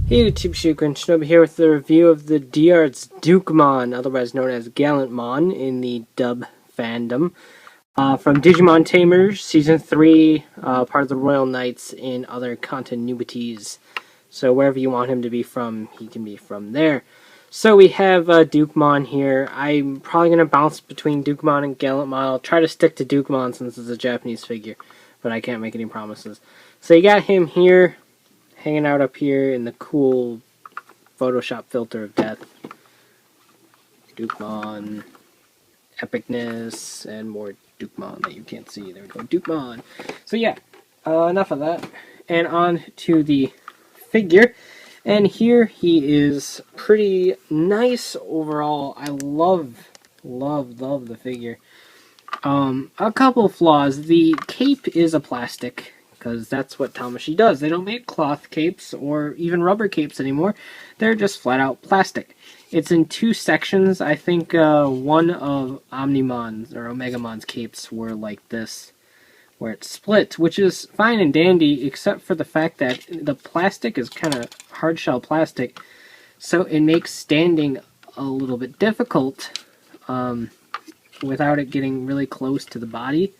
Hey YouTube, Shinobi here with the review of the D-Arts Dukemon, otherwise known as Gallantmon in the dub fandom, from Digimon Tamers, Season 3, part of the Royal Knights in other continuities. So wherever you want him to be from, he can be from there. So we have Dukemon here. I'm probably going to bounce between Dukemon and Gallantmon. I'll try to stick to Dukemon since it's a Japanese figure, but I can't make any promises. So you got him here, hanging out up here in the cool Photoshop filter of death. Dukemon, epicness, and more Dukemon that you can't see. There we go, Dukemon. So yeah, enough of that. And on to the figure. And here he is, pretty nice overall. I love the figure. A couple flaws. The cape is a plastic, because that's what Tamashii does. They don't make cloth capes or even rubber capes anymore. They're just flat out plastic. It's in two sections. I think one of Omnimon's or Omegamon's capes were like this, where it's split, which is fine and dandy, except for the fact that the plastic is kind of hard shell plastic, so it makes standing a little bit difficult without it getting really close to the body.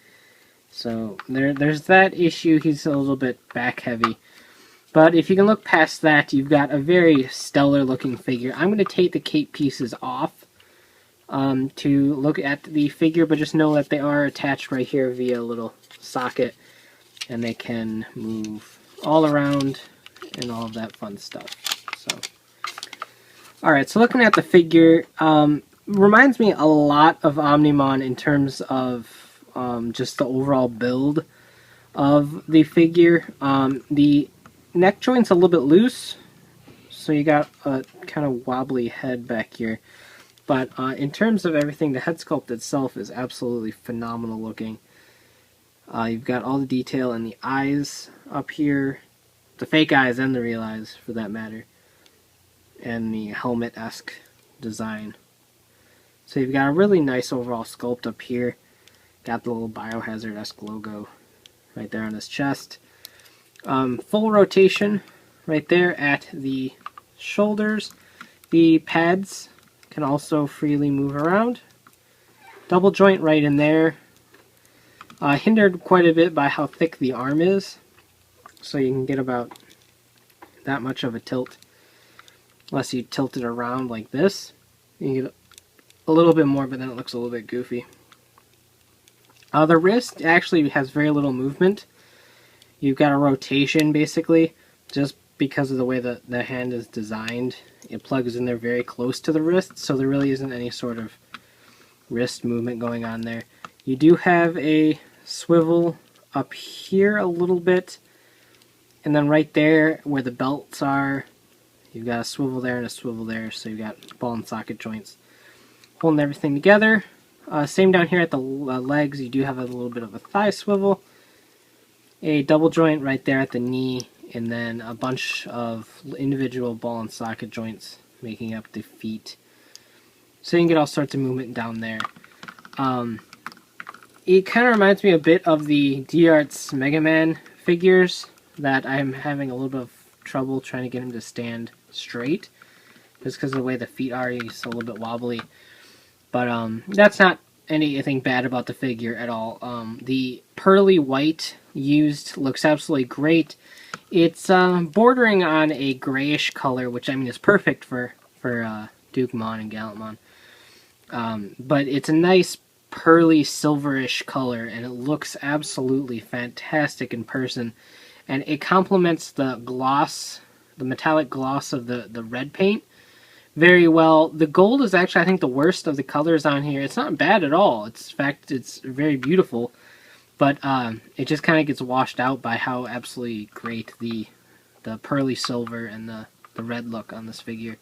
So there's that issue. He's a little bit back heavy. But if you can look past that, you've got a very stellar looking figure. I'm going to take the cape pieces off to look at the figure, but just know that they are attached right here via a little socket, and they can move all around and all of that fun stuff. So, alright, so looking at the figure, reminds me a lot of Omnimon in terms of just the overall build of the figure. The neck joint's a little bit loose, so you got a kind of wobbly head back here. But in terms of everything, the head sculpt itself is absolutely phenomenal looking. You've got all the detail in the eyes up here, the fake eyes and the real eyes for that matter, and the helmet-esque design. So you've got a really nice overall sculpt up here. Got the little Biohazard-esque logo right there on his chest. Full rotation right there at the shoulders. The pads can also freely move around. Double joint right in there. Hindered quite a bit by how thick the arm is, so you can get about that much of a tilt. Unless you tilt it around like this, you get a little bit more, but then it looks a little bit goofy. The wrist actually has very little movement. You've got a rotation basically, just because of the way that the hand is designed. It plugs in there very close to the wrist, so there really isn't any sort of wrist movement going on there. You do have a swivel up here a little bit, and then right there where the belts are, you've got a swivel there and a swivel there, so you've got ball and socket joints holding everything together. Same down here at the legs, you do have a little bit of a thigh swivel, a double joint right there at the knee, and then a bunch of individual ball and socket joints making up the feet. So you can get all sorts of movement down there. It kind of reminds me a bit of the D-Arts Megaman figures that I'm having a little bit of trouble trying to get him to stand straight, just because of the way the feet are. He's a little bit wobbly. But that's not anything bad about the figure at all. The pearly white used looks absolutely great. It's bordering on a grayish color, which I mean is perfect for Dukemon and Gallantmon. But it's a nice pearly silverish color, and it looks absolutely fantastic in person. And it complements the gloss, the metallic gloss of the red paint very well. The gold is actually, I think, the worst of the colors on here. It's not bad at all. In fact, it's very beautiful. But it just kind of gets washed out by how absolutely great the pearly silver and the red look on this figure.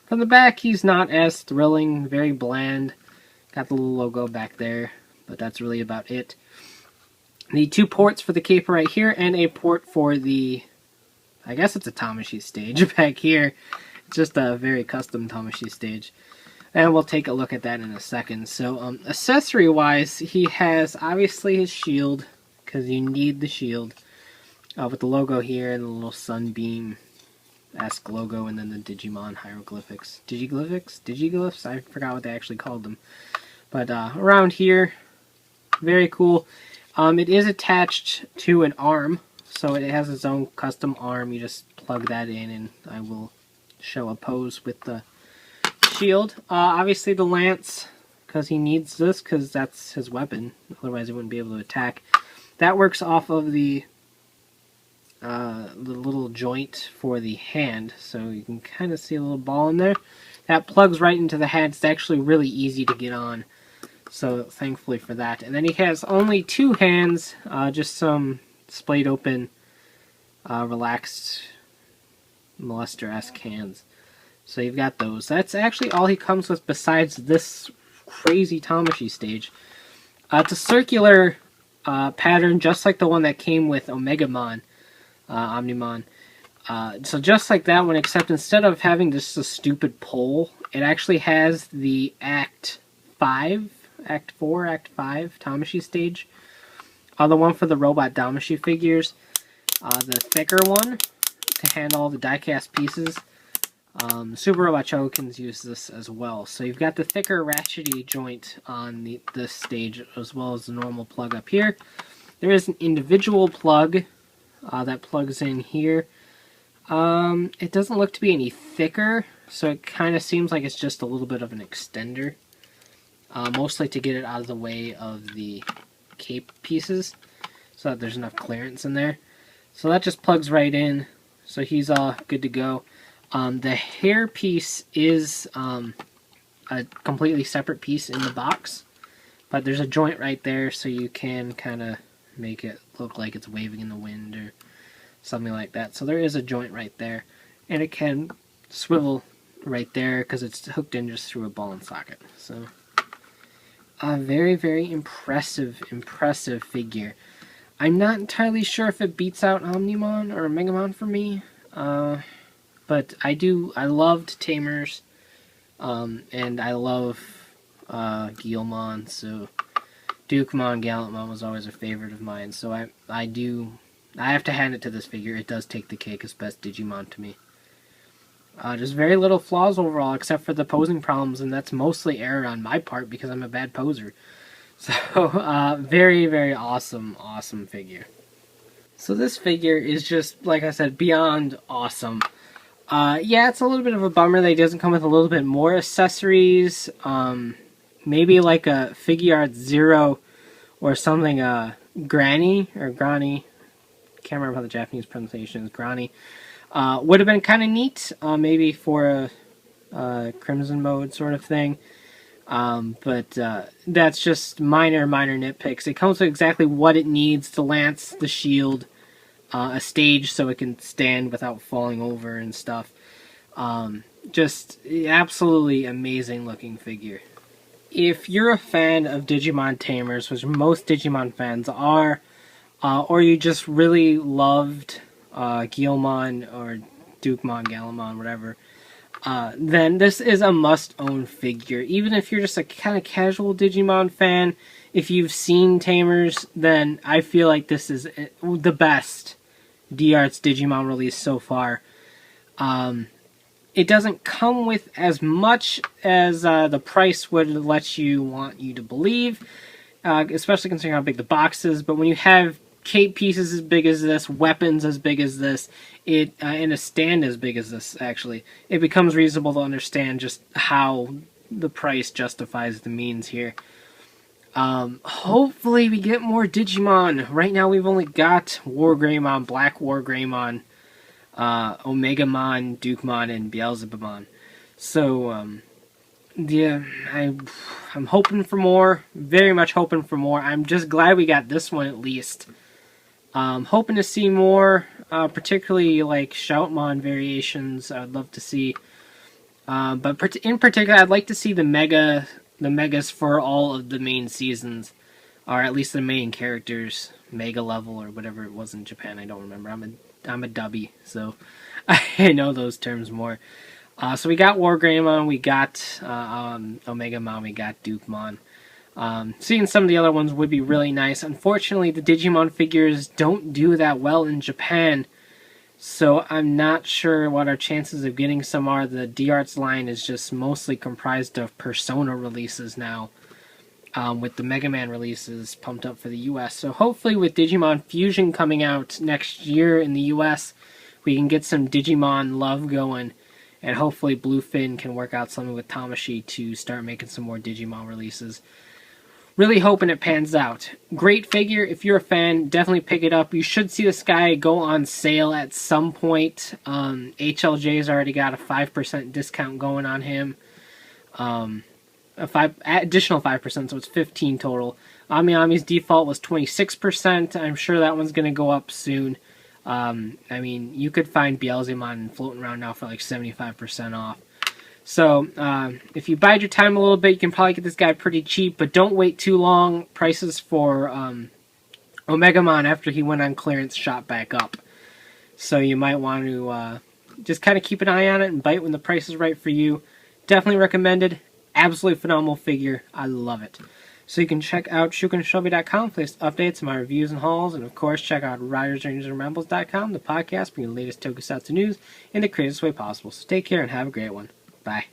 From the back, he's not as thrilling, very bland. Got the little logo back there, but that's really about it. The two ports for the cape right here, and a port for the, I guess it's a Tamashii Stage back here. It's just a very custom Tamashii Stage. And we'll take a look at that in a second. So, accessory-wise, he has, obviously, his shield, because you need the shield, with the logo here and the little sunbeam esque logo, and then the Digimon hieroglyphics. Digiglyphs? I forgot what they actually called them. But around here, very cool. It is attached to an arm, so it has its own custom arm. You just plug that in, and I will show a pose with the shield. Obviously the lance, because he needs this, because that's his weapon. Otherwise he wouldn't be able to attack. That works off of the little joint for the hand, so you can kind of see a little ball in there. That plugs right into the hand. It's actually really easy to get on, so thankfully for that. And then he has only two hands, just some splayed open, relaxed, molester-esque hands. So you've got those. That's actually all he comes with besides this crazy Tamashii stage. It's a circular pattern, just like the one that came with Omegamon, Omnimon. So just like that one, except instead of having just a stupid pole, it actually has the Act 5, Act 4, Act 5 Tamashii stage. The one for the robot Tamashii figures. The thicker one to handle all the die-cast pieces. Super Robot Chokins use this as well. So you've got the thicker ratchety joint on this stage, as well as the normal plug up here. There is an individual plug that plugs in here. It doesn't look to be any thicker, so it kind of seems like it's just a little bit of an extender. Mostly to get it out of the way of the cape pieces, so that there's enough clearance in there. So that just plugs right in, so he's all good to go. The hairpiece is a completely separate piece in the box, but there's a joint right there, so you can kind of make it look like it's waving in the wind or something like that. So there is a joint right there, and it can swivel right there because it's hooked in just through a ball and socket. So a very, very impressive figure. I'm not entirely sure if it beats out Omnimon or Omegamon for me, but I loved Tamers, and I love Guilmon, so Dukemon, Gallantmon was always a favorite of mine, so I have to hand it to this figure. It does take the cake as best Digimon to me. Just very little flaws overall, except for the posing problems, and that's mostly error on my part because I'm a bad poser. So, very, very awesome figure. So this figure is just, like I said, beyond awesome. Yeah, it's a little bit of a bummer that he doesn't come with a little bit more accessories. Maybe like a Figuart Zero or something, Granny, or Grani. Can't remember how the Japanese pronunciation is, Grani. Would have been kind of neat, maybe for a Crimson mode sort of thing. But that's just minor nitpicks. It comes with exactly what it needs: the lance, the shield, a stage so it can stand without falling over and stuff. Just absolutely amazing looking figure. If you're a fan of Digimon Tamers, which most Digimon fans are, or you just really loved Guilmon or Dukemon, Gallantmon, whatever, then this is a must-own figure. Even if you're just a kind of casual Digimon fan, if you've seen Tamers, then I feel like this is the best D-Arts Digimon release so far. It doesn't come with as much as the price would let you want you to believe, especially considering how big the box is, but when you have cape pieces as big as this, weapons as big as this, and a stand as big as this, actually, it becomes reasonable to understand just how the price justifies the means here. Hopefully we get more Digimon. Right now we've only got Wargreymon, Black Wargreymon, Omegamon, Dukemon, and Beelzebumon. So, yeah, I'm hoping for more. Very much hoping for more. I'm just glad we got this one at least. Hoping to see more, particularly like Shoutmon variations. I would love to see. But in particular, I'd like to see the megas for all of the main seasons, or at least the main characters, mega level or whatever it was in Japan. I don't remember. I'm a dubby, so I know those terms more. So we got Wargreymon, we got Omegamon, we got Dukemon. Seeing some of the other ones would be really nice. Unfortunately, the Digimon figures don't do that well in Japan. So I'm not sure what our chances of getting some are. The D-Arts line is just mostly comprised of Persona releases now, with the Mega Man releases pumped up for the US. So hopefully with Digimon Fusion coming out next year in the US, we can get some Digimon love going, and hopefully Bluefin can work out something with Tamashii to start making some more Digimon releases. Really hoping it pans out. Great figure. If you're a fan, definitely pick it up. You should see this guy go on sale at some point. HLJ's already got a 5% discount going on him. Additional 5%, so it's 15 total. Ami's default was 26%. I'm sure that one's going to go up soon. I mean, you could find Beelzebumon floating around now for like 75% off. So, if you bide your time a little bit, you can probably get this guy pretty cheap, but don't wait too long. Prices for Omegamon after he went on clearance shot back up. So you might want to just kind of keep an eye on it and bite when the price is right for you. Definitely recommended. Absolutely phenomenal figure. I love it. So you can check out shukenshobby.com for latest updates on my reviews and hauls, and of course check out RidersRangersandRambles.com, the podcast bringing the latest tokusatsu news in the craziest way possible. So take care and have a great one. Bye.